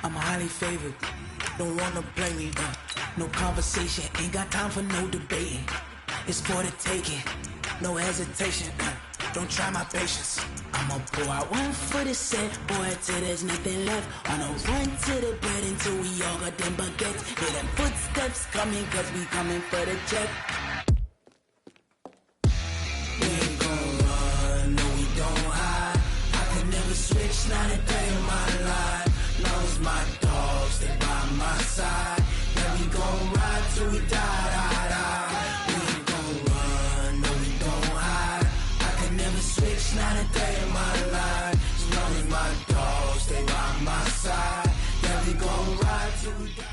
I'm highly favored. Don't wanna play me, no conversation. Ain't got time for no debating. It's for the taking, no hesitation. Don't try my patience. I'ma pour out one for the set, boy, till there's nothing left. On a run to the bread until we all got them baguettes. Hear them footsteps coming, cause we coming for the check. We ain't gon' run, no we don't hide. I could never switch, not a day in my life. Long as my dogs stay by my side. Yeah, we gon' ride till we die, die, die. We ain't gon' run, no we don't hide. I could never switch, not a day in my life. As long as my dogs stay by my side. Yeah, we gon' ride till we die.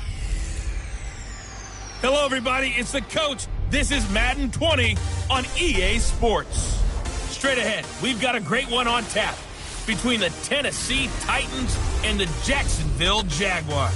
Hello, everybody. It's the coach. This is Madden 20 on EA Sports. Straight ahead, we've got a great one on tap between the Tennessee Titans and the Jacksonville Jaguars.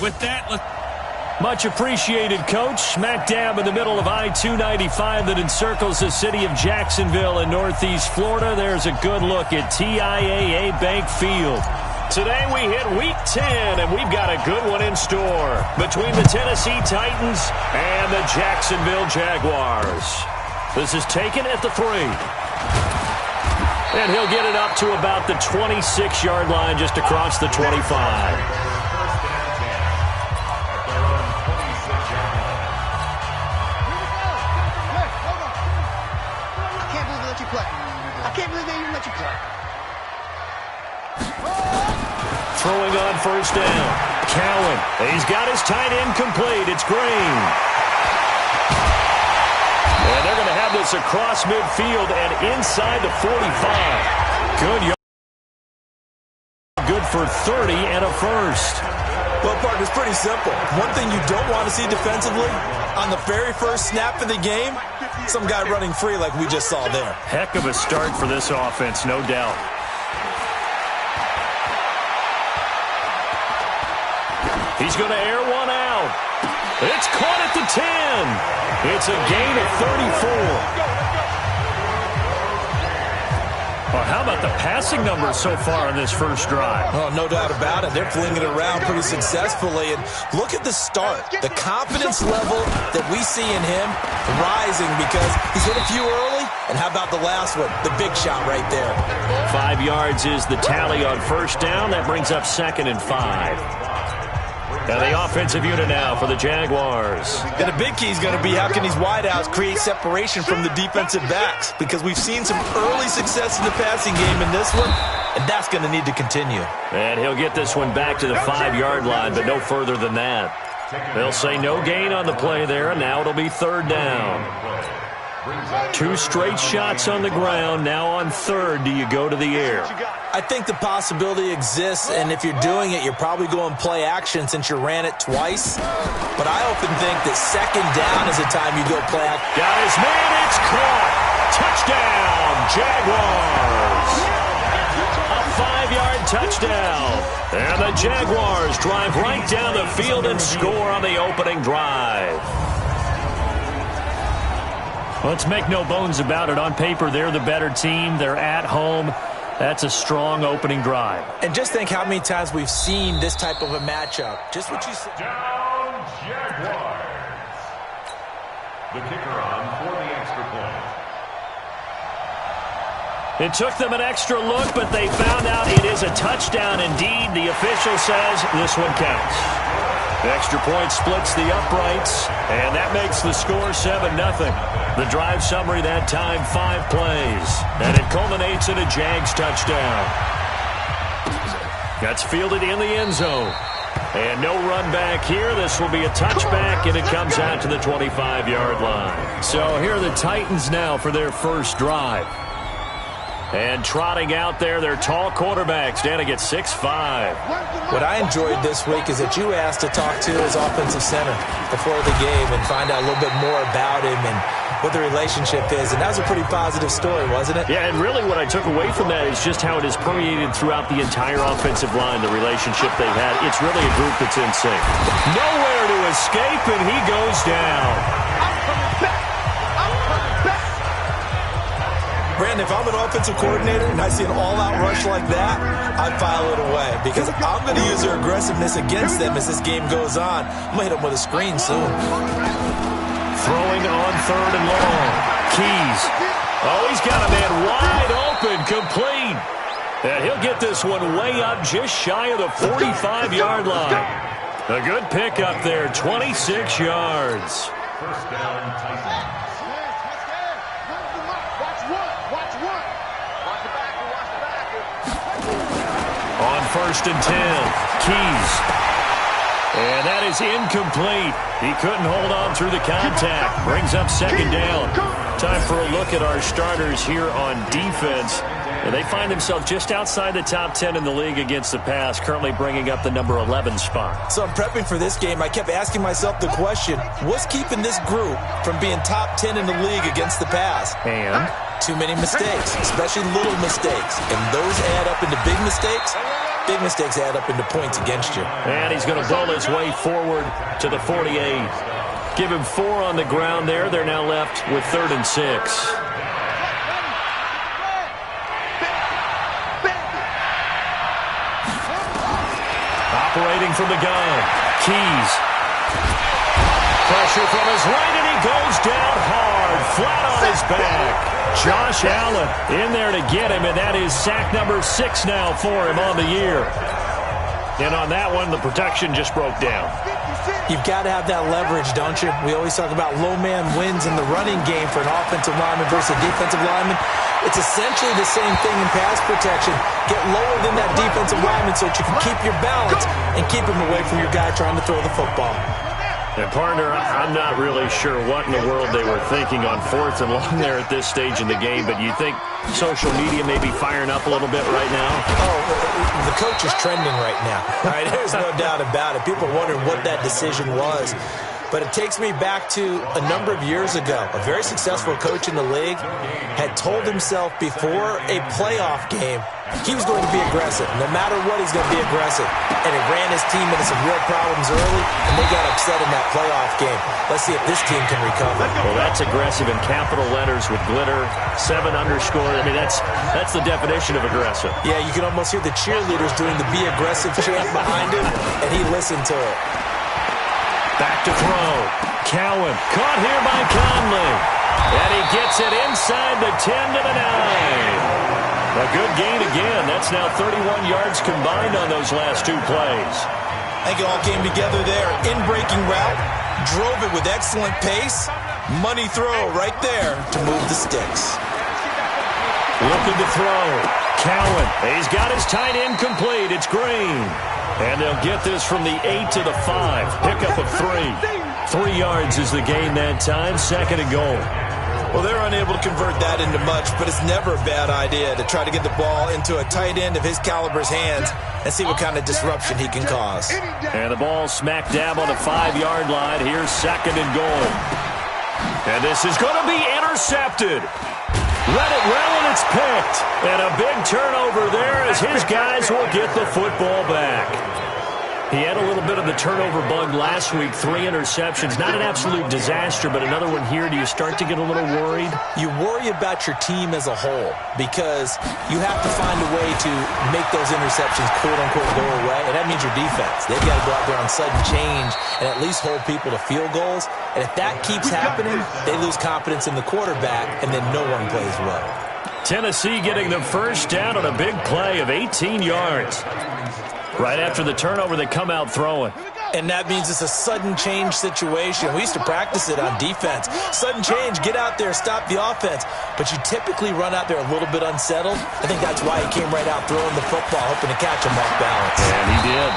With that, let's... Much appreciated, Coach. Smack dab in the middle of I-295 that encircles the city of Jacksonville in Northeast Florida. There's a good look at TIAA Bank Field. Today we hit Week 10, and we've got a good one in store between the Tennessee Titans and the Jacksonville Jaguars. This is taken at the 3. And he'll get it up to about the 26-yard line just across the 25. Throwing on first down. Cowan. He's got his tight end complete. It's Green. And they're going to have this across midfield and inside the 45. Good yard. Good for 30 and a first. Well, partner, it's pretty simple. One thing you don't want to see defensively, on the very first snap of the game, some guy running free like we just saw there. Heck of a start for this offense, no doubt. He's going to air one out. It's caught at the 10. It's a gain of 34. Well, how about the passing numbers so far in this first drive? Oh, no doubt about it. They're flinging it around pretty successfully. And look at the start. The confidence level that we see in him rising because he's hit a few early. And how about the last one? The big shot right there. 5 yards is the tally on first down. That brings up 2nd and 5. Now the offensive unit now for the Jaguars. And the big key is going to be how can these wideouts create separation from the defensive backs, because we've seen some early success in the passing game in this one, and that's going to need to continue. And he'll get this one back to the 5-yard line, but no further than that. They'll say no gain on the play there, and now it'll be 3rd down. 2 straight shots on the ground. Now on 3rd, do you go to the air? I think the possibility exists, and if you're doing it, you're probably going play action since you ran it twice. But I often think that 2nd down is the time you go play action. Got his man, it's caught. Touchdown, Jaguars. A 5-yard touchdown. And the Jaguars drive right down the field and score on the opening drive. Let's make no bones about it. On paper, they're the better team. They're at home. That's a strong opening drive. And just think how many times we've seen this type of a matchup. Just what you said. Down, Jaguars. The kicker on for the extra point. It took them an extra look, but they found out it is a touchdown indeed. The official says this one counts. The extra point splits the uprights, and that makes the score 7-0. The drive summary that time, 5 plays, and it culminates in a Jags touchdown. That's fielded in the end zone. And no run back here. This will be a touchback, and it comes out to the 25-yard line. So here are the Titans now for their first drive. And trotting out there, their tall quarterback standing at 6'5". What I enjoyed this week is that you asked to talk to his offensive center before the game and find out a little bit more about him and what the relationship is. And that was a pretty positive story, wasn't it? Yeah, and really what I took away from that is just how it has permeated throughout the entire offensive line, the relationship they've had. It's really a group that's in sync. Nowhere to escape, and he goes down. Brandon, if I'm an offensive coordinator and I see an all-out rush like that, I file it away because I'm going to use their aggressiveness against them as this game goes on. I'm going to hit them with a screen soon. Throwing on 3rd and long. Keys. Oh, he's got a man wide open, complete. And he'll get this one way up just shy of the 45-yard line. A good pickup there, 26 yards. First down, Titans. On 1st and 10, Keys. And that is incomplete. He couldn't hold on through the contact. Brings up 2nd down. Time for a look at our starters here on defense. And they find themselves just outside the top 10 in the league against the pass, currently bringing up the number 11 spot. So I'm prepping for this game. I kept asking myself the question, what's keeping this group from being top 10 in the league against the pass? And too many mistakes, especially little mistakes. And those add up into big mistakes. Big mistakes add up into points against you. And he's going to bull his way forward to the 48. Give him 4 on the ground there. They're now left with 3rd and 6. Operating from the gun. Keys. Pressure from his right, and he goes down hard, flat on his back. Josh Allen in there to get him, and that is sack number 6 now for him on the year. And on that one, the protection just broke down. You've got to have that leverage, don't you? We always talk about low man wins in the running game for an offensive lineman versus a defensive lineman. It's essentially the same thing in pass protection. Get lower than that defensive lineman so that you can keep your balance and keep him away from your guy trying to throw the football. And, partner, I'm not really sure what in the world they were thinking on 4th and long there at this stage in the game, but you think social media may be firing up a little bit right now? Oh, the coach is trending right now. All right, there's no doubt about it. People are wondering what that decision was. But it takes me back to a number of years ago. A very successful coach in the league had told himself before a playoff game he was going to be aggressive. No matter what, he's going to be aggressive. And it ran his team into some real problems early, and they got upset in that playoff game. Let's see if this team can recover. Well, that's aggressive in capital letters with glitter, 7 underscore. I mean, that's the definition of aggressive. Yeah, you can almost hear the cheerleaders doing the be aggressive chant behind him, and he listened to it. Back to throw. Cowan caught here by Conley. And he gets it inside the 10 to the 9. A good gain again. That's now 31 yards combined on those last 2 plays. I think it all came together there. In-breaking route. Drove it with excellent pace. Money throw right there to move the sticks. Looking to throw. Cowan. He's got his tight end complete. It's Green. And they'll get this from the 8 to the 5. Pickup of 3. 3 yards is the gain that time. 2nd and goal. Well, they're unable to convert that into much, but it's never a bad idea to try to get the ball into a tight end of his caliber's hands and see what kind of disruption he can cause. And the ball smack dab on the 5-yard line. Here's 2nd and goal. And this is going to be intercepted. Let it roll, and it's picked. And a big turnover there as his guys will get the football back. He had a little bit of the turnover bug last week, 3 interceptions. Not an absolute disaster, but another one here. Do you start to get a little worried? You worry about your team as a whole because you have to find a way to make those interceptions, quote-unquote, go away, and that means your defense. They've got to go out there on sudden change and at least hold people to field goals. And if that keeps happening, they lose confidence in the quarterback, and then no one plays well. Tennessee getting the first down on a big play of 18 yards. Right after the turnover, they come out throwing. And that means it's a sudden change situation. We used to practice it on defense. Sudden change, get out there, stop the offense. But you typically run out there a little bit unsettled. I think that's why he came right out throwing the football, hoping to catch him off balance. And he did.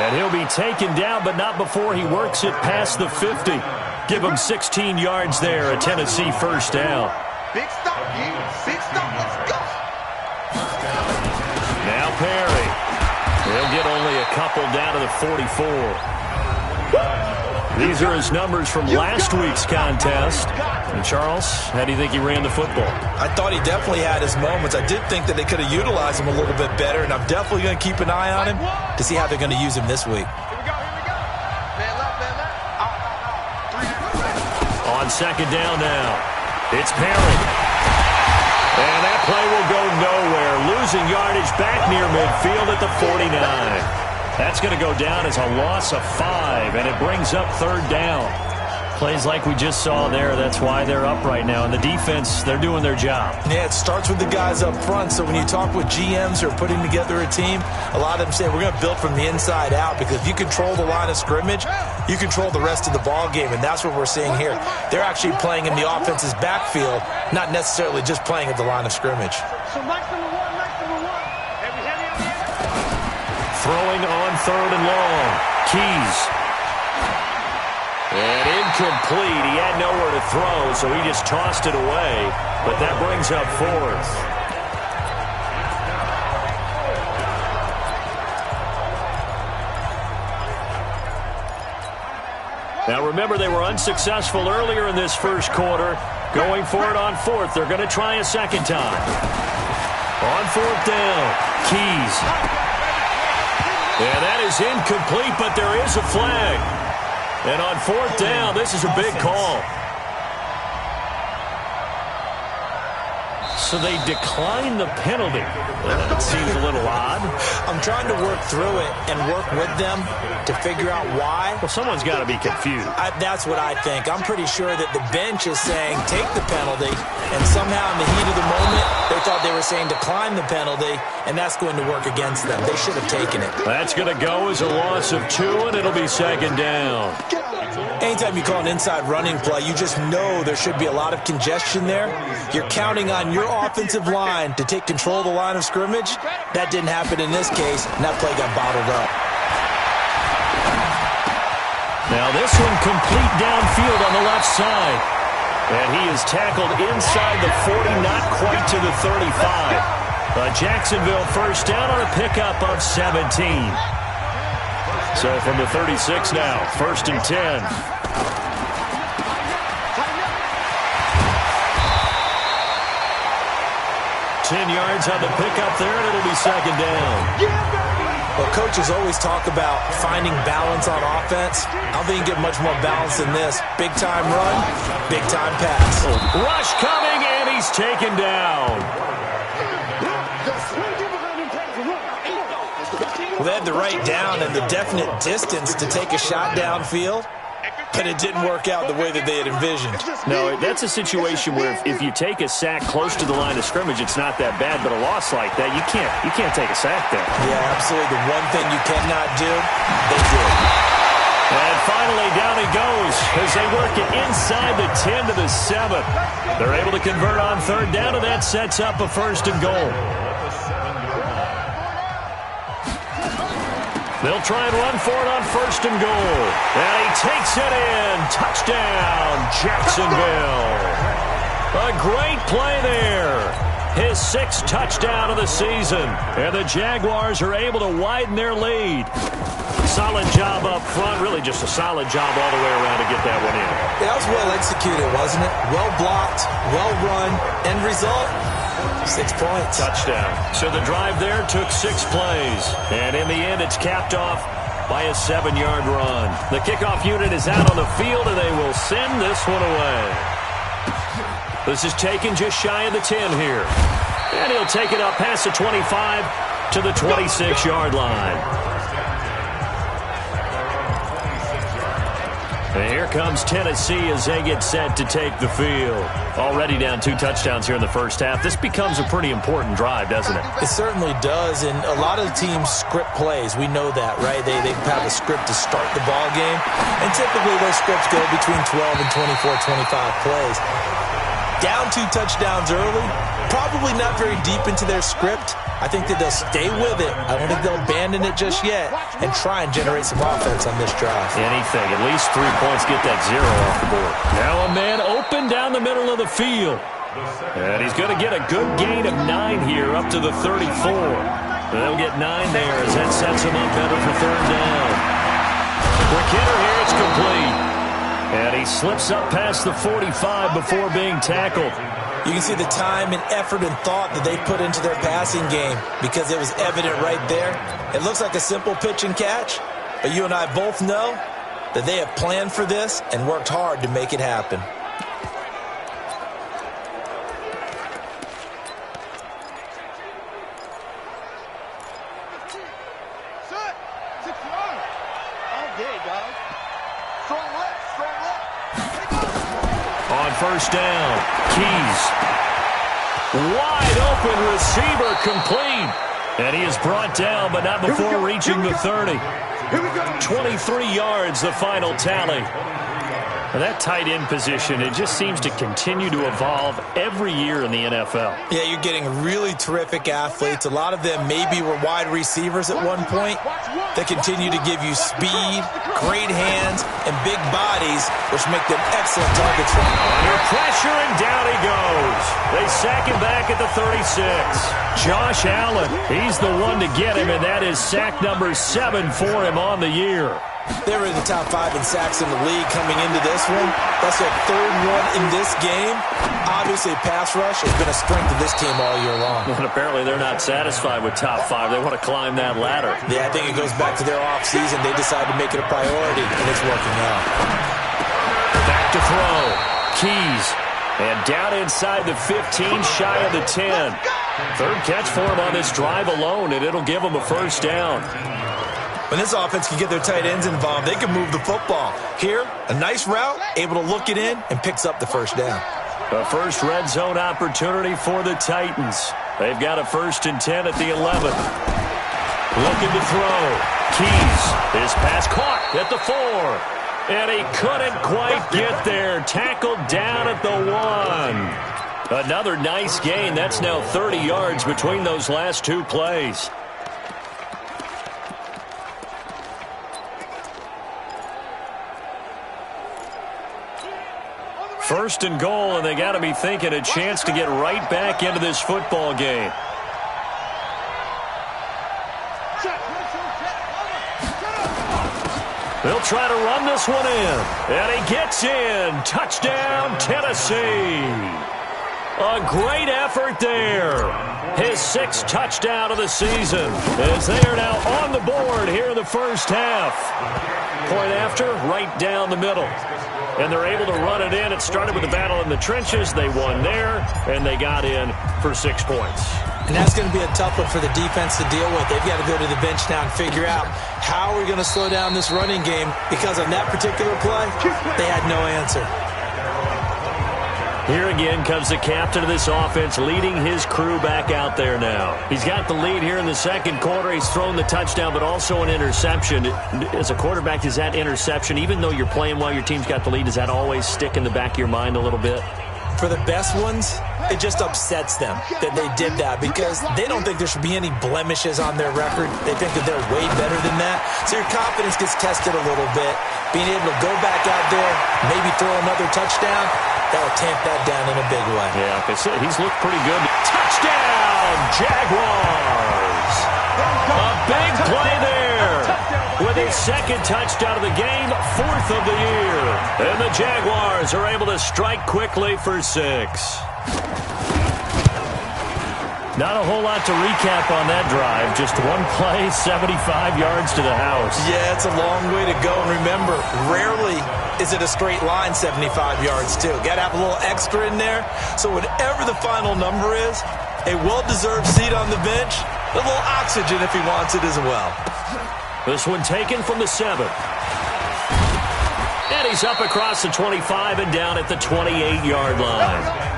And he'll be taken down, but not before he works it past the 50. Give him 16 yards there, a Tennessee first down. Big stop, big stop, let's go. Now Perry. He'll get only a couple down to the 44. These are his numbers from last week's contest. And Charles, how do you think he ran the football? I thought he definitely had his moments. I did think that they could have utilized him a little bit better, and I'm definitely going to keep an eye on him to see how they're going to use him this week. On 2nd down now, it's Perry. And that play will go nowhere. Losing yardage back near midfield at the 49. That's going to go down as a loss of 5, and it brings up third down. Plays like we just saw there, that's why they're up right now. And the defense, they're doing their job. Yeah, it starts with the guys up front. So when you talk with GMs who are putting together a team, a lot of them say we're going to build from the inside out, because if you control the line of scrimmage, you control the rest of the ball game, and that's what we're seeing here. They're actually playing in the offense's backfield, not necessarily just playing at the line of scrimmage. Throwing on third and long. Keys. And incomplete. He had nowhere to throw, so he just tossed it away. But that brings up fourth. Now remember, they were unsuccessful earlier in this first quarter. Going for it on fourth. They're going to try a second time. On fourth down. Keys. And that is incomplete, but there is a flag. And on fourth down, this is a big call. So they decline the penalty. That seems a little odd. I'm trying to work through it and work with them to figure out why. Well, someone's got to be confused. That's what I think. I'm pretty sure that the bench is saying take the penalty, and somehow in the heat of the moment, they thought they were saying decline the penalty, and that's going to work against them. They should have taken it. That's going to go as a loss of 2, and it'll be second down. Anytime you call an inside running play, you just know there should be a lot of congestion there. You're counting on your offensive line to take control of the line of scrimmage. That didn't happen in this case, and that play got bottled up. Now this one complete downfield on the left side. And he is tackled inside the 40, not quite to the 35. Jacksonville first down on a pickup of 17. So from the 36 now, first and 10. 10 yards on the pickup there, and it'll be second down. Well, coaches always talk about finding balance on offense. I don't think you get much more balance than this. Big-time run, big-time pass. Rush coming, and he's taken down. Well, they had the right down and the definite distance to take a shot downfield, but it didn't work out the way that they had envisioned. No, that's a situation where if you take a sack close to the line of scrimmage, it's not that bad, but a loss like that, you can't take a sack there. Yeah, absolutely. The one thing you cannot do, they did. And finally, down he goes as they work it inside the 10 to the 7. They're able to convert on third down, and that sets up a first and goal. They'll try and run for it on first and goal. And he takes it in. Touchdown, Jacksonville. A great play there. His 6th touchdown of the season. And the Jaguars are able to widen their lead. Solid job up front. Really just a solid job all the way around to get that one in. That was well executed, wasn't it? Well blocked, well run. End result? 6 points. Touchdown. So the drive there took 6 plays. And in the end, it's capped off by a 7-yard run. The kickoff unit is out on the field, and they will send this one away. This is taken just shy of the 10 here. And he'll take it up past the 25 to the 26-yard line. And here comes Tennessee as they get set to take the field. Already down 2 touchdowns here in the first half. This becomes a pretty important drive, doesn't it? It certainly does, and a lot of teams script plays. We know that, right? They have a script to start the ball game, and typically those scripts go between 12 and 24, 25 plays. Down 2 touchdowns early, probably not very deep into their script. I think that they'll stay with it. I don't think they'll abandon it just yet and try and generate some offense on this drive. Anything. At least 3 points, get that 0 off the board. Now a man open down the middle of the field. And he's going to get a good gain of 9 here up to the 34. They'll get 9 there as that sets him up better for third down. Quick hitter here. It's complete. And he slips up past the 45 before being tackled. You can see the time and effort and thought that they put into their passing game because it was evident right there. It looks like a simple pitch and catch, but you and I both know that they have planned for this and worked hard to make it happen. On first down, Keys. Wide open receiver complete. And he is brought down, but not before reaching the 30. 23 yards, the final tally. Well, that tight end position, it just seems to continue to evolve every year in the NFL. Yeah, you're getting really terrific athletes. A lot of them maybe were wide receivers at one point. They continue to give you speed, great hands, and big bodies, which make them excellent targets for you. Under pressure, and down he goes. They sack him back at the 36. Josh Allen, he's the one to get him, and that is sack number 7 for him on the year. They were in the top 5 in sacks in the league coming into this one. That's their 3rd one in this game. Obviously, pass rush has been a strength of this team all year long. And apparently they're not satisfied with top 5. They want to climb that ladder. Yeah, I think it goes back to their offseason. They decided to make it a priority, and it's working out. Back to throw. Keys. And down inside the 15, shy of the 10. 3rd catch for him on this drive alone, and it'll give him a first down. When this offense can get their tight ends involved, they can move the football. Here, a nice route, able to look it in, and picks up the first down. A first red zone opportunity for the Titans. They've got a 1st and 10 at the 11. Looking to throw. Keys. His pass caught at the 4. And he couldn't quite get there. Tackled down at the 1. Another nice gain. That's now 30 yards between those last 2 plays. First and goal, and they got to be thinking a chance to get right back into this football game. They'll try to run this one in, and he gets in. Touchdown, Tennessee. A great effort there. His 6th touchdown of the season, as they are now on the board here in the first half. Point after, right down the middle. And they're able to run it in. It started with a battle in the trenches. They won there, and they got in for 6 points. And that's going to be a tough one for the defense to deal with. They've got to go to the bench now and figure out how we're going to slow down this running game, because on that particular play, they had no answer. Here again comes the captain of this offense, leading his crew back out there now. He's got the lead here in the 2nd quarter. He's thrown the touchdown, but also an interception. As a quarterback, does that interception, even though you're playing while your team's got the lead, does that always stick in the back of your mind a little bit? For the best ones, it just upsets them that they did that, because they don't think there should be any blemishes on their record. They think that they're way better than that. So your confidence gets tested a little bit. Being able to go back out there, maybe throw another touchdown, that will tamp that down in a big way. Yeah, he's looked pretty good. Touchdown, Jaguars! A big play there. With his 2nd touchdown of the game, 4th of the year. And the Jaguars are able to strike quickly for 6. Not a whole lot to recap on that drive. Just one play, 75 yards to the house. Yeah, it's a long way to go. And remember, rarely is it a straight line 75 yards, too. Got to have a little extra in there. So whatever the final number is, a well-deserved seat on the bench, a little oxygen if he wants it as well. This one taken from the 7. And he's up across the 25 and down at the 28-yard line.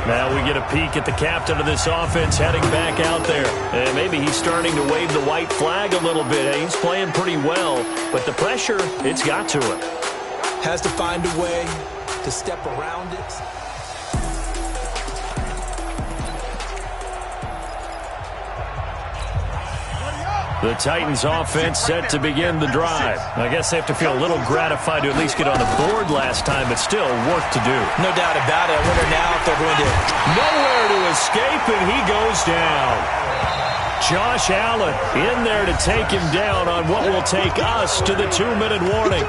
Now we get a peek at the captain of this offense heading back out there. And maybe he's starting to wave the white flag a little bit. He's playing pretty well, but the pressure, it's got to it. Has to find a way to step around it. The Titans offense set to begin the drive. I guess they have to feel a little gratified to at least get on the board last time, but still work to do. No doubt about it. I wonder now if they're going to... Nowhere to escape, and he goes down. Josh Allen in there to take him down on what will take us to the 2-minute warning.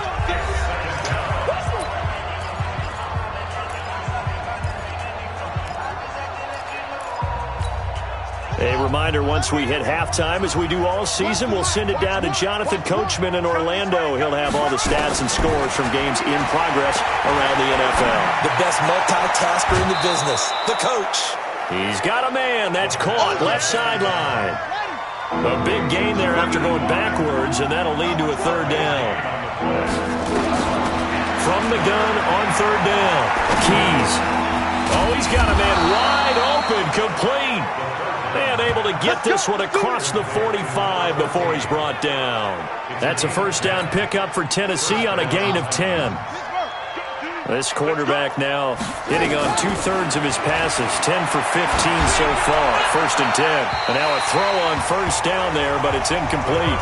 A reminder, once we hit halftime, as we do all season, we'll send it down to Jonathan Coachman in Orlando. He'll have all the stats and scores from games in progress around the NFL. The best multitasker in the business, the coach. He's got a man. That's caught left sideline. A big gain there after going backwards, and that'll lead to a third down. From the gun on third down. Keys. Oh, he's got a man wide open, complete. And able to get this one across the 45 before he's brought down. That's a first down pickup for Tennessee on a gain of 10. This quarterback now hitting on 2/3 of his passes, 10 for 15 so far, first and 10. And now a throw on first down there, but it's incomplete.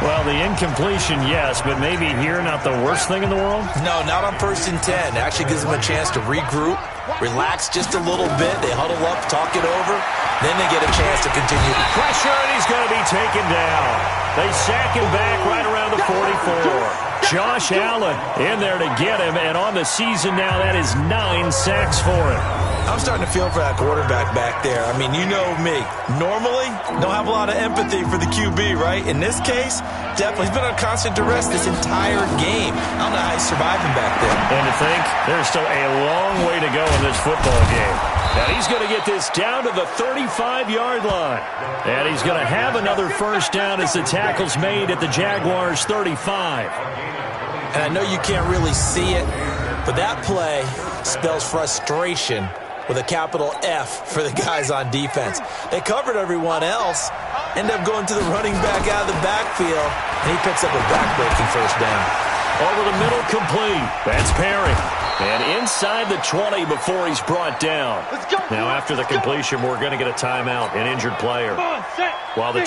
Well, the incompletion, yes, but maybe here not the worst thing in the world? No, not on first and 10. It actually gives them a chance to regroup, relax just a little bit. They huddle up, talk it over. Then they get a chance to continue. Pressure, and he's going to be taken down. They sack him back right around the 44. Josh Allen in there to get him, and on the season now, that is 9 sacks for him. I'm starting to feel for that quarterback back there. I mean, you know me. Normally, don't have a lot of empathy for the QB, right? In this case, definitely. He's been on constant duress this entire game. I don't know how he's surviving back there. And to think, there's still a long way to go in this football game. And he's going to get this down to the 35-yard line. And he's going to have another first down as the tackle's made at the Jaguars' 35. And I know you can't really see it, but that play spells frustration with a capital F for the guys on defense. They covered everyone else, end up going to the running back out of the backfield, and he picks up a back-breaking first down. Over the middle, complete. That's Perry. And inside the 20 before he's brought down. Now, after the completion, we're going to get a timeout, an injured player. While the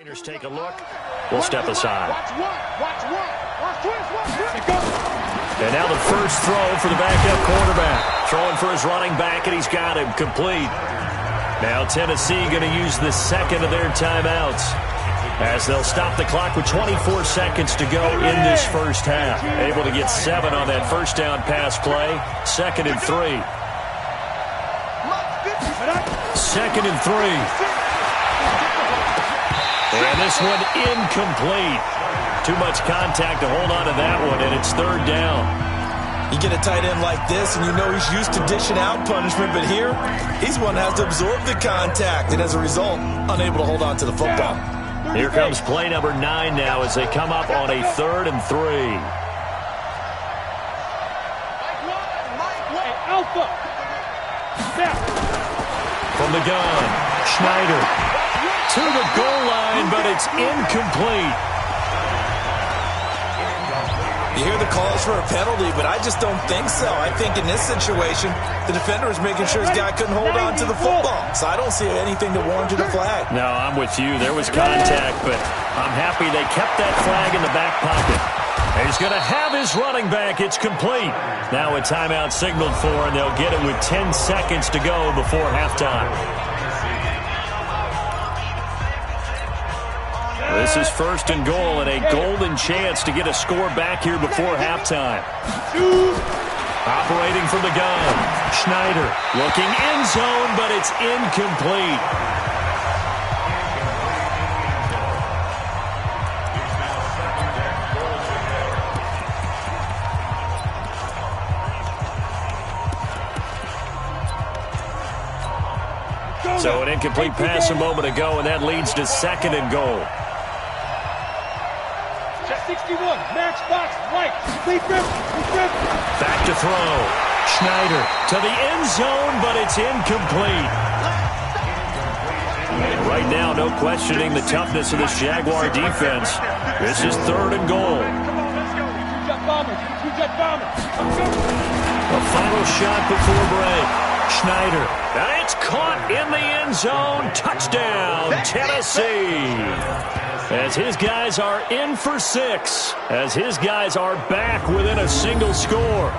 trainers take a look, we'll step aside. And now the first throw for the backup quarterback. Throwing for his running back, and he's got him complete. Now Tennessee going to use the second of their timeouts, as they'll stop the clock with 24 seconds to go in this first half. Able to get 7 on that first down pass play. 2nd and 3. 2nd and 3. And this one incomplete. Too much contact to hold on to that one, and it's 3rd down. You get a tight end like this, and you know he's used to dishing out punishment, but here, he's one that has to absorb the contact, and as a result, unable to hold on to the football. Here comes play number 9 now as they come up on a 3rd and 3. From the gun, Schneider to the goal line, but it's incomplete. You hear the calls for a penalty, but I just don't think so. I think in this situation, the defender was making sure his guy couldn't hold on to the football. So I don't see anything that warranted a flag. No, I'm with you. There was contact, but I'm happy they kept that flag in the back pocket. He's going to have his running back. It's complete. Now a timeout signaled for, and they'll get it with 10 seconds to go before halftime. This is 1st and goal, and a golden chance to get a score back here before halftime. Operating from the gun, Schneider looking end zone, but it's incomplete. So an incomplete pass a moment ago, and that leads to 2nd and goal. 61, max box, right, lead grip. Back to throw. Schneider to the end zone, but it's incomplete. Right now, no questioning the toughness of this Jaguar defense. This is 3rd and goal. A final shot before break. Schneider. And it's caught in the end zone. Touchdown, Tennessee. As his guys are in for 6. As his guys are back within a single score.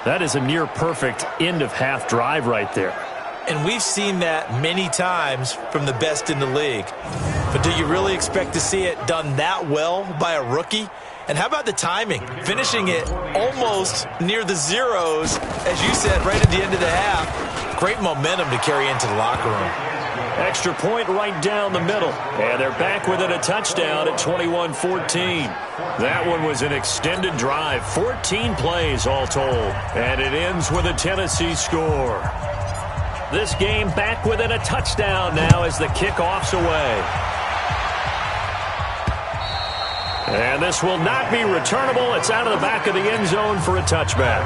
That is a near-perfect end-of-half drive right there. And we've seen that many times from the best in the league. But do you really expect to see it done that well by a rookie? And how about the timing? Finishing it almost near the zeros, as you said, right at the end of the half. Great momentum to carry into the locker room. Extra point right down the middle. And they're back within a touchdown at 21-14. That one was an extended drive. 14 plays all told. And it ends with a Tennessee score. This game back within a touchdown now as the kickoff's away. And this will not be returnable. It's out of the back of the end zone for a touchback.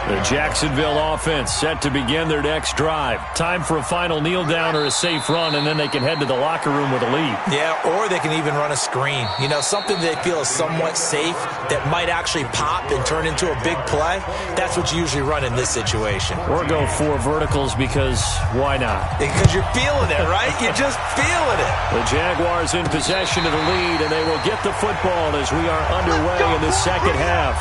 The Jacksonville offense set to begin their next drive. Time for a final kneel down or a safe run, and then they can head to the locker room with a lead. Yeah, or they can even run a screen. You know, something they feel is somewhat safe that might actually pop and turn into a big play. That's what you usually run in this situation. Or go 4 verticals because why not? Because you're feeling it, right? You're just feeling it. The Jaguars in possession of the lead, and they will get the football as we are underway in the second half.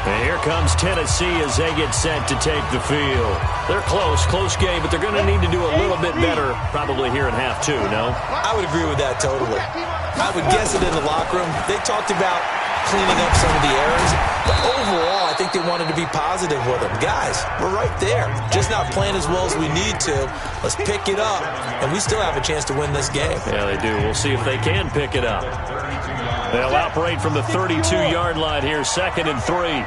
And here comes Tennessee as they get set to take the field. They're close game, but they're going to need to do a little bit better probably here in half 2, no? I would agree with that totally. I would guess it in the locker room. They talked about cleaning up some of the errors, but overall I think they wanted to be positive with them. Guys, we're right there. Just not playing as well as we need to. Let's pick it up, and we still have a chance to win this game. Yeah, they do. We'll see if they can pick it up. They'll operate from the 32-yard line here, 2nd and 3.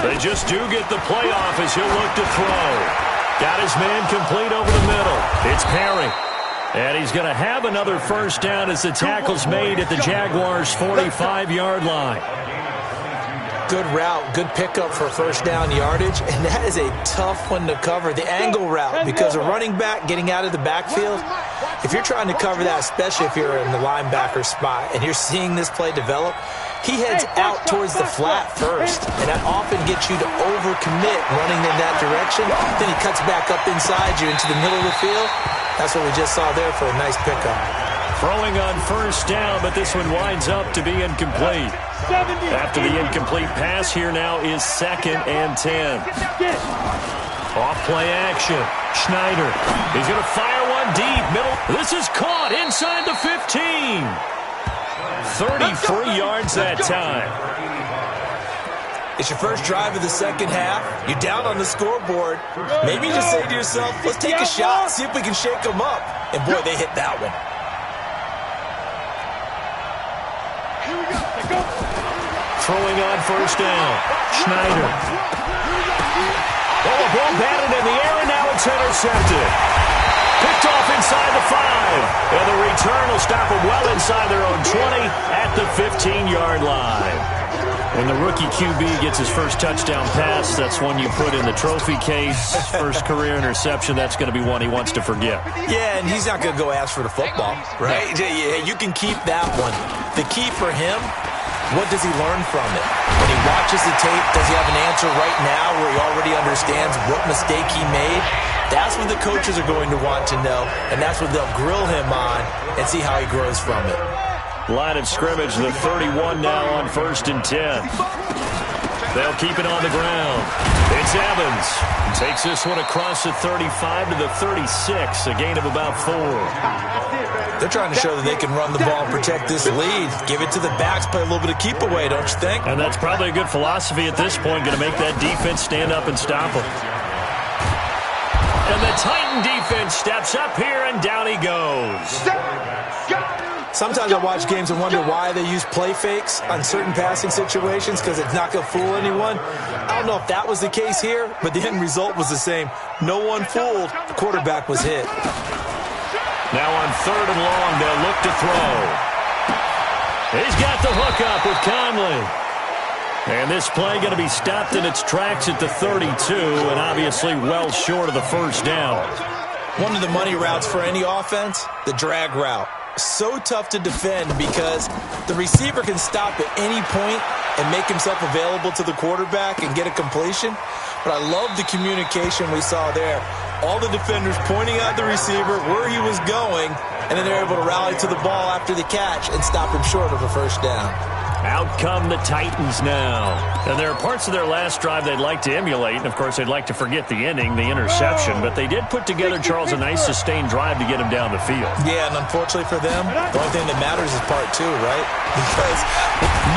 They just do get the playoff as he'll look to throw. Got his man complete over the middle. It's Perry. And he's going to have another first down as the tackle's made at the Jaguars' 45-yard line. Good route, good pickup for first down yardage, and that is a tough one to cover, the angle route, because a running back getting out of the backfield, if you're trying to cover that, especially if you're in the linebacker spot and you're seeing this play develop, he heads out towards the flat first, and that often gets you to overcommit running in that direction. Then he cuts back up inside you into the middle of the field. That's what we just saw there for a nice pickup. Throwing on first down, but this one winds up to be incomplete. After the incomplete pass, here now is 2nd and 10. Off play action. Schneider. He's going to fire one deep. Middle. This is caught inside the 15. 33 yards that time. It's your first drive of the second half. You're down on the scoreboard. Maybe you just say to yourself, let's take a shot, see if we can shake them up. And boy, they hit that one. Throwing on first down. Schneider. Oh, a ball batted in the air, and now it's intercepted. Picked off inside the 5. And the return will stop them well inside their own 20 at the 15-yard line. When the rookie QB gets his first touchdown pass, that's one you put in the trophy case. First career interception, that's going to be one he wants to forget. Yeah, and he's not going to go ask for the football, right? Yeah, you can keep that one. The key for him, what does he learn from it? When he watches the tape, does he have an answer right now where he already understands what mistake he made? That's what the coaches are going to want to know, and that's what they'll grill him on and see how he grows from it. Line of scrimmage, the 31 now on 1st and 10. They'll keep it on the ground. It's Evans. Takes this one across the 35 to the 36, a gain of about 4. They're trying to show that they can run the ball and protect this lead. Give it to the backs, play a little bit of keep away, don't you think? And that's probably a good philosophy at this point, going to make that defense stand up and stop them. And the Titan defense steps up here, and down he goes. Sometimes I watch games and wonder why they use play fakes on certain passing situations, because it's not going to fool anyone. I don't know if that was the case here, but the end result was the same. No one fooled. The quarterback was hit. Now on 3rd and long, they'll look to throw. He's got the hook up with Conley. And this play going to be stopped in its tracks at the 32, and obviously well short of the first down. One of the money routes for any offense, the drag route. So tough to defend because the receiver can stop at any point and make himself available to the quarterback and get a completion. But I love the communication we saw there. All the defenders pointing out the receiver, where he was going, and then they're able to rally to the ball after the catch and stop him short of a first down. Out come the Titans now. And there are parts of their last drive they'd like to emulate. And, of course, they'd like to forget the ending, the interception. But they did put together, Charles, a nice sustained drive to get him down the field. Yeah, and unfortunately for them, the only thing that matters is part two, right? Because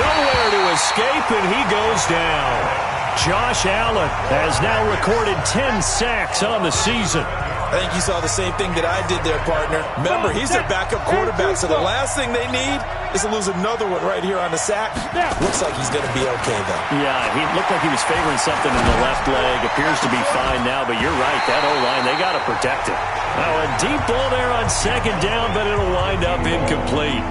nowhere to escape, and he goes down. Josh Allen has now recorded 10 sacks on the season. I think you saw the same thing that I did there, partner. Remember, he's their backup quarterback, so the last thing they need is to lose another one right here on the sack. Looks like he's going to be okay, though. Yeah, he looked like he was favoring something in the left leg. Appears to be fine now, but you're right. That O-line, they got to protect it. Now, a deep ball there on second down, but it'll wind up incomplete.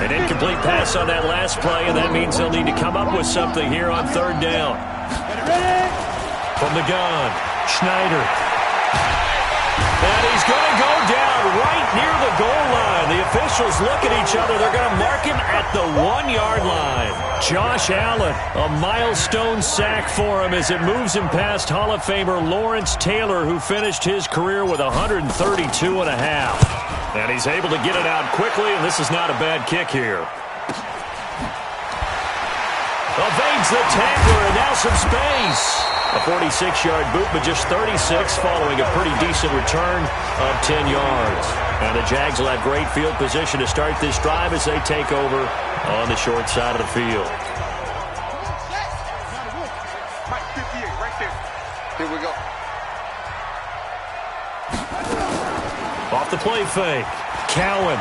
An incomplete pass on that last play, and that means they'll need to come up with something here on third down. From the gun, Schneider. And he's going to go down right near the goal line. The officials look at each other. They're going to mark him at the 1-yard line. Josh Allen, a milestone sack for him as it moves him past Hall of Famer Lawrence Taylor, who finished his career with 132.5. And he's able to get it out quickly, and this is not a bad kick here. Evades the tackler, and now some space. A 46-yard boot, but just 36 following a pretty decent return of 10 yards. And the Jags will have great field position to start this drive as they take over on the short side of the field. Mike 58 right there. Here we go. Off the play fake. Cowan.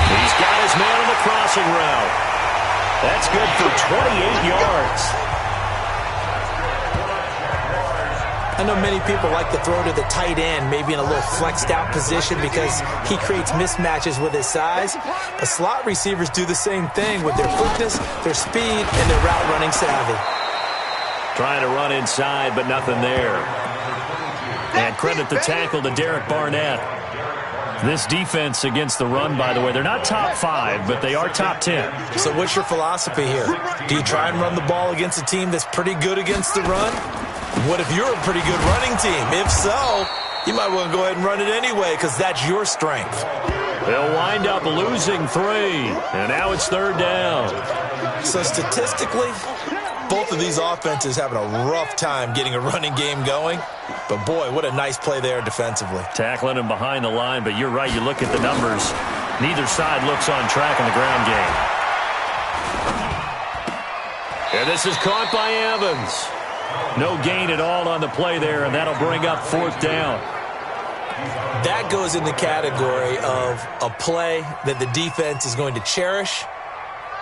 He's got his man on the crossing route. That's good for 28 yards. I know many people like to throw to the tight end, maybe in a little flexed out position because he creates mismatches with his size. But slot receivers do the same thing with their quickness, their speed, and their route running savvy. Trying to run inside, but nothing there. And credit the tackle to Derek Barnett. This defense against the run, by the way, they're not top 5, but they are top 10. So what's your philosophy here? Do you try and run the ball against a team that's pretty good against the run? What if you're a pretty good running team? If so, you might want to go ahead and run it anyway because that's your strength. They'll wind up losing 3, and now it's third down. So statistically, both of these offenses having a rough time getting a running game going. But, boy, what a nice play there defensively. Tackling him behind the line, but you're right. You look at the numbers. Neither side looks on track in the ground game. And this is caught by Evans. No gain at all on the play there, and that'll bring up fourth down. That goes in the category of a play that the defense is going to cherish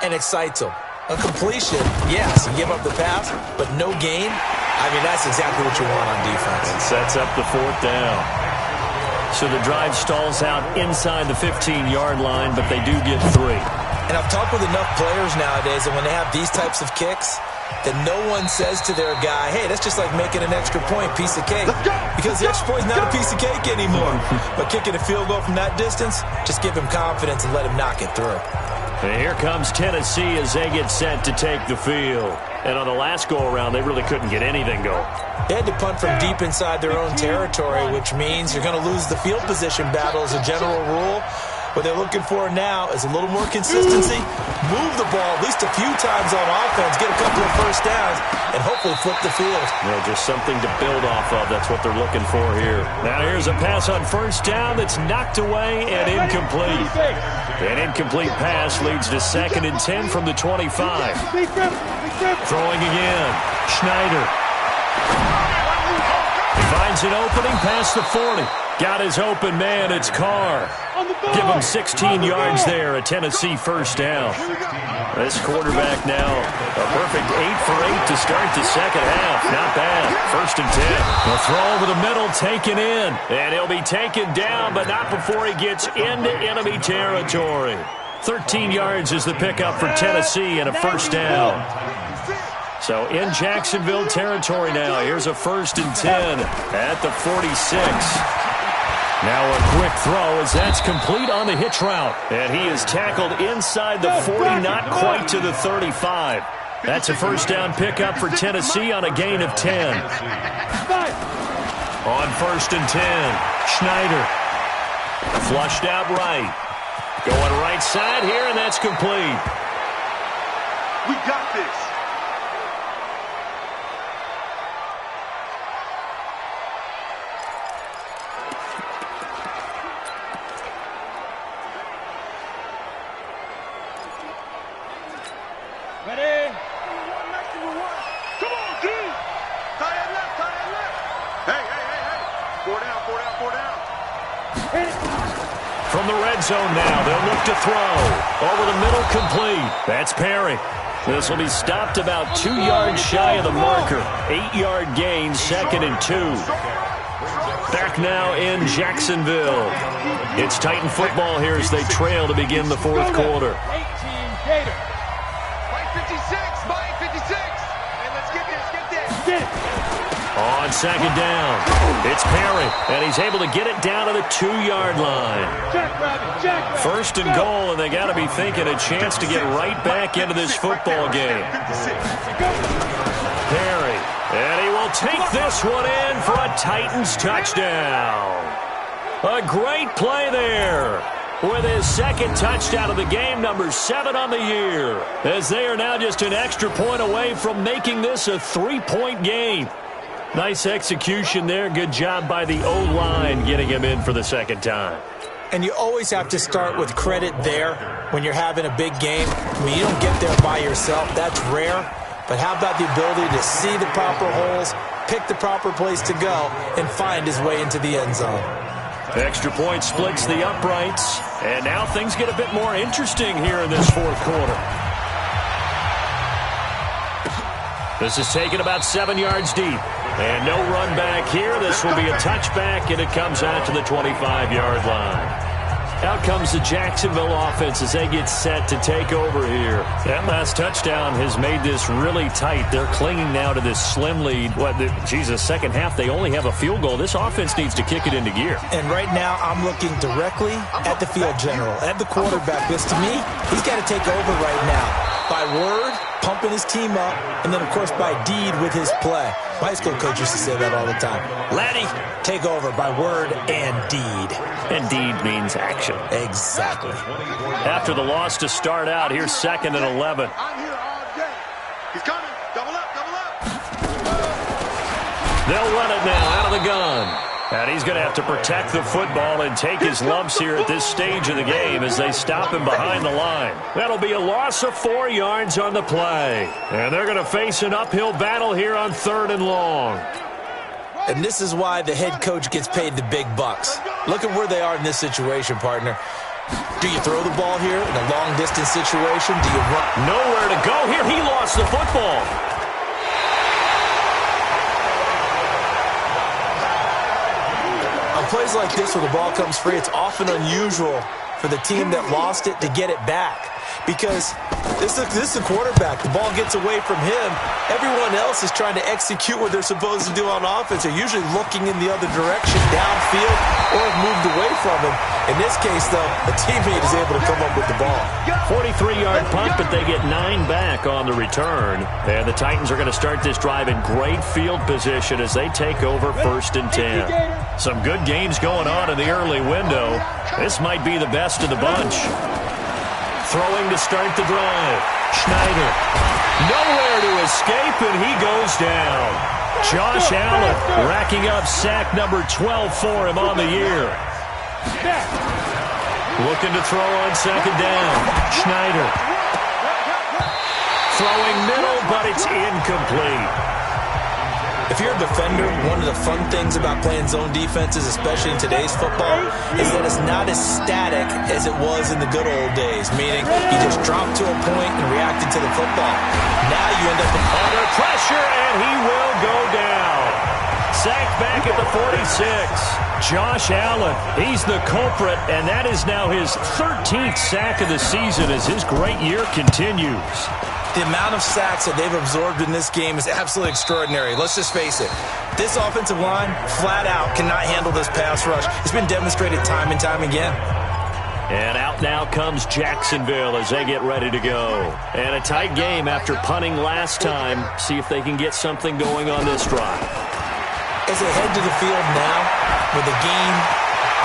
and excites them. A completion, yes, you give up the pass, but no gain. I mean, that's exactly what you want on defense. And sets up the fourth down. So the drive stalls out inside the 15-yard line, but they do get 3. And I've talked with enough players nowadays that when they have these types of kicks, that no one says to their guy, hey, that's just like making an extra point, piece of cake. Because the extra point is not a piece of cake anymore. But kicking a field goal from that distance, just give him confidence and let him knock it through. And here comes Tennessee as they get set to take the field. And on the last go-around, they really couldn't get anything going. They had to punt from deep inside their own territory, which means you're going to lose the field position battle as a general rule. What they're looking for now is a little more consistency, move the ball at least a few times on offense, get a couple of first downs, and hopefully flip the field. Well, just something to build off of. That's what they're looking for here. Now here's a pass on first down that's knocked away and incomplete. An incomplete pass leads to 2nd and 10 from the 25. Throwing again. Schneider. He finds an opening past the 40. Got his open man. It's Carr. Give him 16 yards there. A Tennessee first down. This quarterback now, a perfect 8 for 8 to start the second half. Not bad. 1st and 10. The throw over the middle taken in. And he'll be taken down, but not before he gets into enemy territory. 13 yards is the pickup for Tennessee and a 1st down. So in Jacksonville territory now. Here's a 1st and 10 at the 46. Now a quick throw as that's complete on the hitch route. And he is tackled inside the 40, not quite to the 35. That's a 1st down pickup for Tennessee on a gain of 10. On 1st and 10, Schneider. Flushed out right. Going right side here, and that's complete. We got this. Ready? Come on, D! Tie it left, tie it left. Hey. 4 down. From the red zone now, they'll look to throw. Over the middle, complete. That's Perry. This will be stopped about 2 yards shy of the marker. 8-yard gain, 2nd and 2. Back now in Jacksonville. It's Titan football here as they trail to begin the 4th quarter. 18 Gator. Mike 56. Hey, let's get this. Get it. On 2nd down, it's Perry, and he's able to get it down to the 2-yard line. Jack. 1st and goal, and they got to be thinking a chance to get right back into this football game. Perry, and he will take this one in for a Titans touchdown. A great play there with his 2nd touchdown of the game, number 7 on the year, as they are now just an extra point away from making this a 3-point game. Nice execution there. Good job by the O-line getting him in for the 2nd time. And you always have to start with credit there when you're having a big game. I mean, you don't get there by yourself. That's rare. But how about the ability to see the proper holes, pick the proper place to go, and find his way into the end zone? Extra point splits the uprights. And now things get a bit more interesting here in this 4th quarter. This is taken about 7 yards deep. And no run back here. This will be a touchback, and it comes out to the 25-yard line. Out comes the Jacksonville offense as they get set to take over here. That last touchdown has made this really tight. They're clinging now to this slim lead. Second half, they only have a field goal. This offense needs to kick it into gear. And right now, I'm looking directly at the field general, at the quarterback. Because to me, he's got to take over right now. By word, pumping his team up, and then, of course, by deed with his play. My high school coach used to say that all the time. Laddie, take over by word and deed. And deed means action. Exactly. After the loss to start out, here's 2nd and 11. I'm here all day. He's coming. Double up. They'll run it now out of the gun. And he's going to have to protect the football and take his lumps here at this stage of the game as they stop him behind the line. That'll be a loss of 4 yards on the play. And they're going to face an uphill battle here on 3rd and long. And this is why the head coach gets paid the big bucks. Look at where they are in this situation, partner. Do you throw the ball here in a long-distance situation? Do you run? Nowhere to go here. He lost the football. On plays like this where the ball comes free, it's often unusual for the team that lost it to get it back. Because this is the quarterback. The ball gets away from him. Everyone else is trying to execute what they're supposed to do on offense. They're usually looking in the other direction, downfield, or have moved away from him. In this case, though, a teammate is able to come up with the ball. 43-yard punt, but they get 9 back on the return. And the Titans are going to start this drive in great field position as they take over 1st and 10. Some good games going on in the early window. This might be the best of the bunch. Throwing to start the drive. Schneider. Nowhere to escape, and he goes down. Josh Allen racking up sack number 12 for him on the year. Looking to throw on 2nd down. Schneider. Throwing middle, but it's incomplete. If you're a defender, one of the fun things about playing zone defenses, especially in today's football, is that it's not as static as it was in the good old days, meaning you just dropped to a point and reacted to the football. Now you end up under pressure, and he will go down. Sacked back at the 46. Josh Allen, he's the culprit, and that is now his 13th sack of the season as his great year continues. The amount of sacks that they've absorbed in this game is absolutely extraordinary. Let's just face it. This offensive line, flat out, cannot handle this pass rush. It's been demonstrated time and time again. And out now comes Jacksonville as they get ready to go. And a tight game after punting last time. See if they can get something going on this drive. As they head to the field now, with the game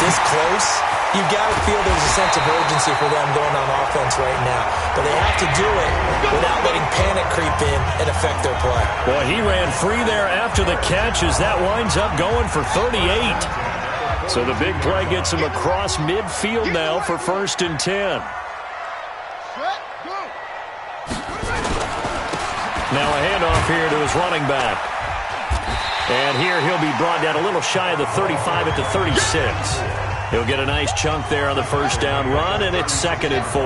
this close, you've got to feel there's a sense of urgency for them going on offense right now. But they have to do it without letting panic creep in and affect their play. Boy, he ran free there after the catch as that winds up going for 38. So the big play gets him across midfield now for 1st and 10. Now a handoff here to his running back. And here he'll be brought down a little shy of the 35 at the 36. He'll get a nice chunk there on the first down run, and it's 2nd and 4.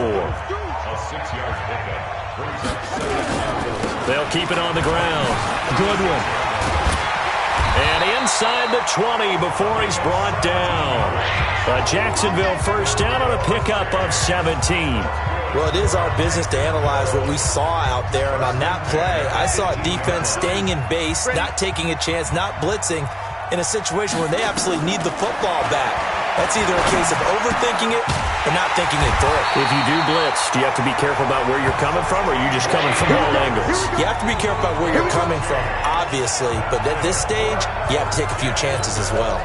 They'll keep it on the ground. Goodwin. And inside the 20 before he's brought down. A Jacksonville first down on a pickup of 17. Well, it is our business to analyze what we saw out there, and on that play, I saw a defense staying in base, not taking a chance, not blitzing, in a situation where they absolutely need the football back. That's either a case of overthinking it or not thinking it through. If you do blitz, do you have to be careful about where you're coming from, or are you just coming from all angles? You have to be careful about where you're coming from, obviously, but at this stage, you have to take a few chances as well.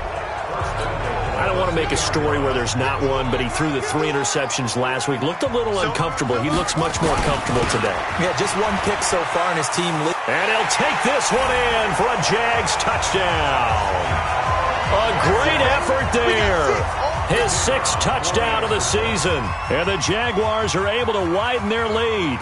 I don't want to make a story where there's not one, but he threw the 3 interceptions last week. Looked a little uncomfortable. He looks much more comfortable today. Yeah, just one pick so far in his team. And he'll take this one in for a Jags touchdown. A great effort there. His 6th touchdown of the season. And the Jaguars are able to widen their lead.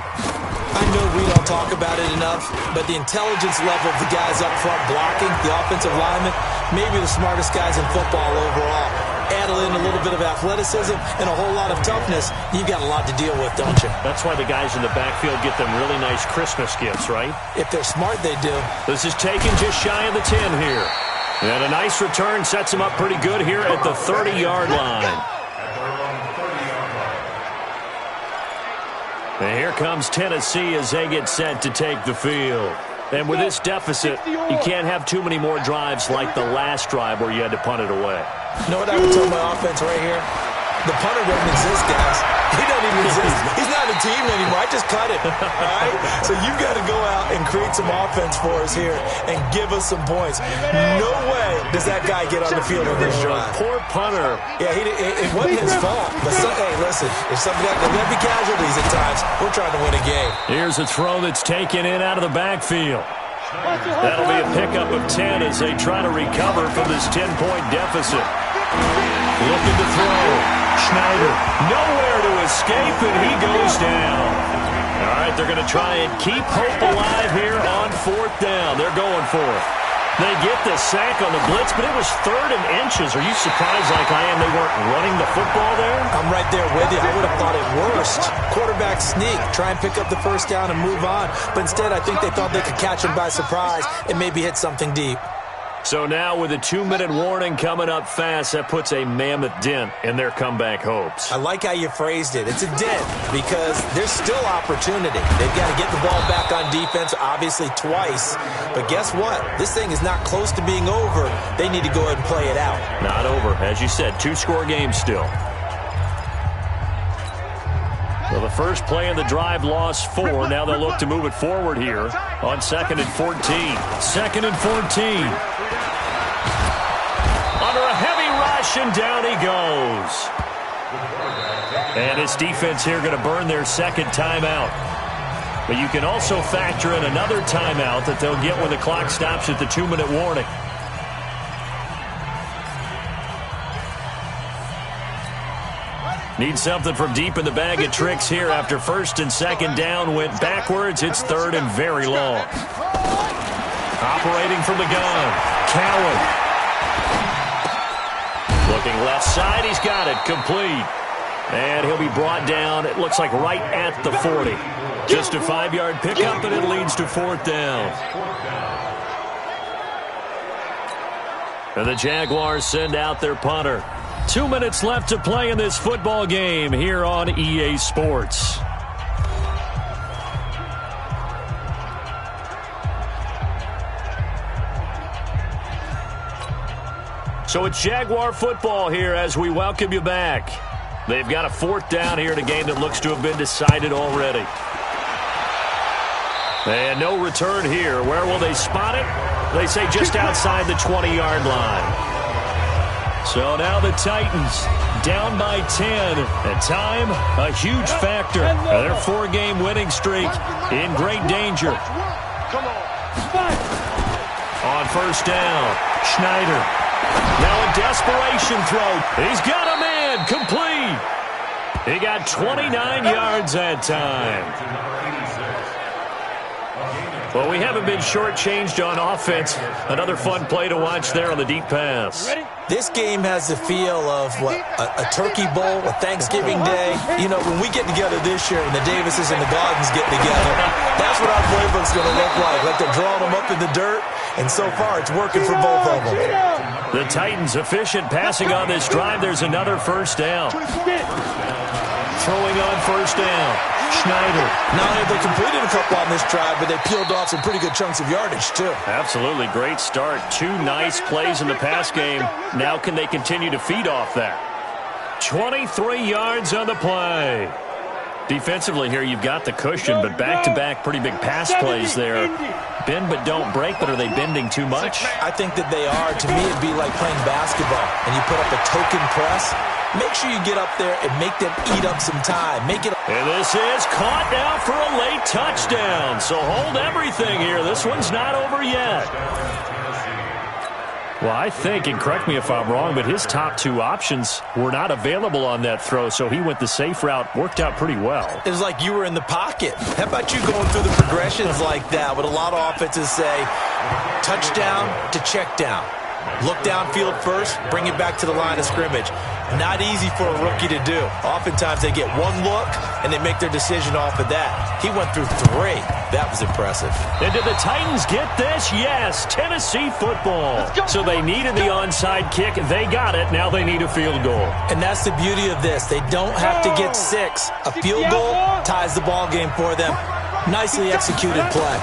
I know we don't talk about it enough, but the intelligence level of the guys up front blocking, the offensive linemen, maybe the smartest guys in football overall. Add in a little bit of athleticism and a whole lot of toughness, you've got a lot to deal with, don't you? That's why the guys in the backfield get them really nice Christmas gifts, right? If they're smart, they do. This is taken just shy of the 10 here. And a nice return sets him up pretty good here at the 30-yard line. And here comes Tennessee as they get set to take the field. And with this deficit, you can't have too many more drives like the last drive where you had to punt it away. You know what I would tell my offense right here? The punter doesn't exist, guys. He doesn't even exist. He's not a team anymore. I just cut it. All right? So you've got to go out and create some offense for us here and give us some points. No way does that guy get on the field on this drive. Poor punter. Yeah, it wasn't his fault. But hey, listen, if somebody got to be casualties at times, we're trying to win a game. Here's a throw that's taken in out of the backfield. That'll be a pickup of 10 as they try to recover from this 10-point deficit. Looking to throw. Schneider nowhere to escape, and he goes down. All right, they're going to try and keep hope alive here on 4th down. They're going for it. They get the sack on the blitz, but it was 3rd and inches. Are you surprised like I am they weren't running the football there? I'm right there with you. I would have thought it worst. Quarterback sneak, try and pick up the first down and move on. But instead, I think they thought they could catch him by surprise and maybe hit something deep. So now with a 2-minute warning coming up fast, that puts a mammoth dent in their comeback hopes. I like how you phrased it. It's a dent because there's still opportunity. They've got to get the ball back on defense, obviously twice. But guess what? This thing is not close to being over. They need to go ahead and play it out. Not over. As you said, 2-score game still. Well, the first play in the drive lost 4. Now they'll look to move it forward here on 2nd and 14. 2nd and 14. Under a heavy rush, and down he goes. And his defense here going to burn their 2nd timeout. But you can also factor in another timeout that they'll get when the clock stops at the 2-minute warning. Need something from deep in the bag of tricks here after 1st and 2nd down went backwards. It's 3rd and very long. Operating from the gun, Cowan. Looking left side, he's got it, complete. And he'll be brought down, it looks like right at the 40. Just a 5-yard pickup, and it leads to 4th down. And the Jaguars send out their punter. 2 minutes left to play in this football game here on EA Sports. So it's Jaguar football here as we welcome you back. They've got a 4th down here in a game that looks to have been decided already. And no return here. Where will they spot it? They say just outside the 20-yard line. So now the Titans down by 10. At time, a huge factor. Their 4-game winning streak in great danger. On 1st down, Schneider. Now a desperation throw. He's got a man. Complete. He got 29 yards that time. Well, we haven't been shortchanged on offense. Another fun play to watch there on the deep pass. This game has the feel of a turkey bowl, a Thanksgiving day. You know, when we get together this year and the Davises and the Gardens get together, that's what our playbook's going to look like they're drawing them up in the dirt, and so far it's working for both of them. The Titans efficient passing on this drive. There's another 1st down. Throwing on 1st down. Schneider. Not only have they completed a couple on this drive, but they peeled off some pretty good chunks of yardage, too. Absolutely. Great start. 2 nice plays in the pass game. Now can they continue to feed off that? 23 yards on the play. Defensively here, you've got the cushion, but back-to-back pretty big pass plays there. Bend but don't break, but are they bending too much? I think that they are. To me, it'd be like playing basketball, and you put up a token press. Make sure you get up there and make them eat up some time. Make it. And this is caught now for a late touchdown. So hold everything here. This one's not over yet. Well, I think, and correct me if I'm wrong, but his top 2 options were not available on that throw, so he went the safe route. Worked out pretty well. It was like you were in the pocket. How about you going through the progressions like that? What a lot of offenses say, touchdown to check down. Look downfield first, bring it back to the line of scrimmage. Not easy for a rookie to do. Oftentimes they get one look, and they make their decision off of that. He went through 3. That was impressive. And did the Titans get this? Yes, Tennessee football. So they needed the onside kick. They got it. Now they need a field goal. And that's the beauty of this. They don't have to get 6. A field goal ties the ball game for them. Nicely executed play.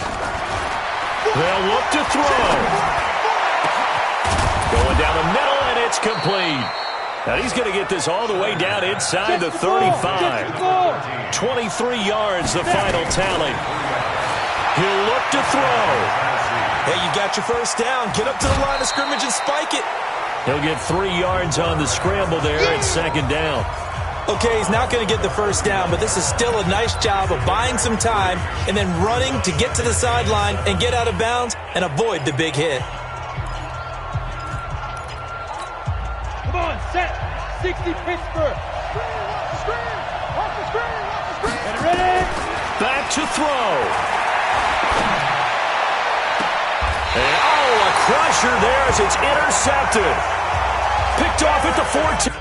They'll look to throw. Going down the middle, and it's complete. And he's going to get this all the way down inside the 35. 23 yards, the final tally. He'll look to throw. Hey, you got your 1st down. Get up to the line of scrimmage and spike it. He'll get 3 yards on the scramble there at 2nd down. Okay, he's not going to get the 1st down, but this is still a nice job of buying some time and then running to get to the sideline and get out of bounds and avoid the big hit. Come on, set. 60 Pittsburgh. Screen. Off the screen. Get ready. Back to throw. And, a crusher there as it's intercepted. Picked off at the 14.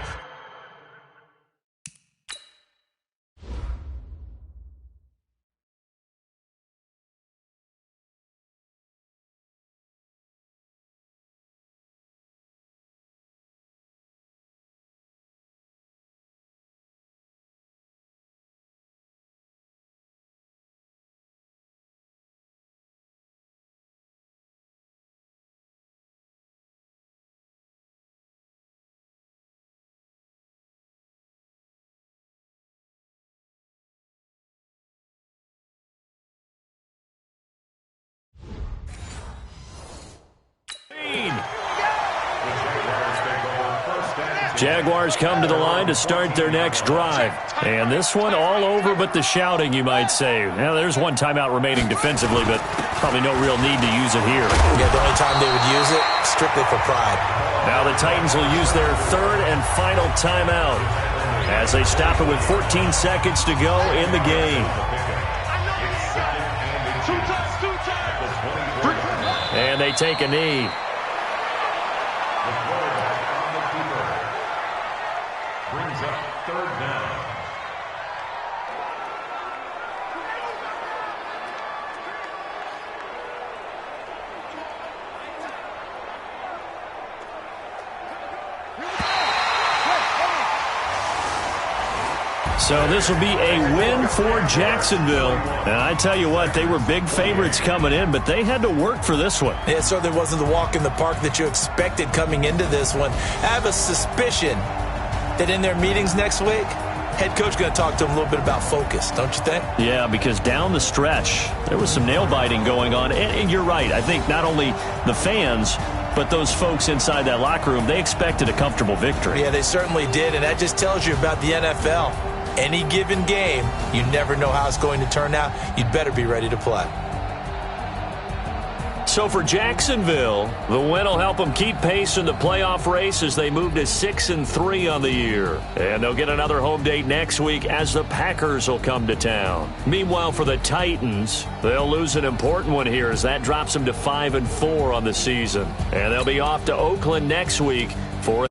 Jaguars come to the line to start their next drive. And this one all over but the shouting, you might say. Now, there's one timeout remaining defensively, but probably no real need to use it here. Yeah, the only time they would use it, strictly for pride. Now the Titans will use their 3rd and final timeout as they stop it with 14 seconds to go in the game. And And they take a knee. The quarterback on the keeper. Brings up third down. So this will be a win for Jacksonville. And I tell you what, they were big favorites coming in, but they had to work for this one. It certainly wasn't the walk in the park that you expected coming into this one. I have a suspicion that in their meetings next week, head coach going to talk to them a little bit about focus, don't you think? Yeah, because down the stretch, there was some nail-biting going on. And you're right. I think not only the fans, but those folks inside that locker room, they expected a comfortable victory. Yeah, they certainly did, and that just tells you about the NFL. Any given game, you never know how it's going to turn out. You'd better be ready to play. So for Jacksonville, the win will help them keep pace in the playoff race as they move to 6-3 on the year. And they'll get another home date next week as the Packers will come to town. Meanwhile, for the Titans, they'll lose an important one here as that drops them to 5-4 on the season. And they'll be off to Oakland next week for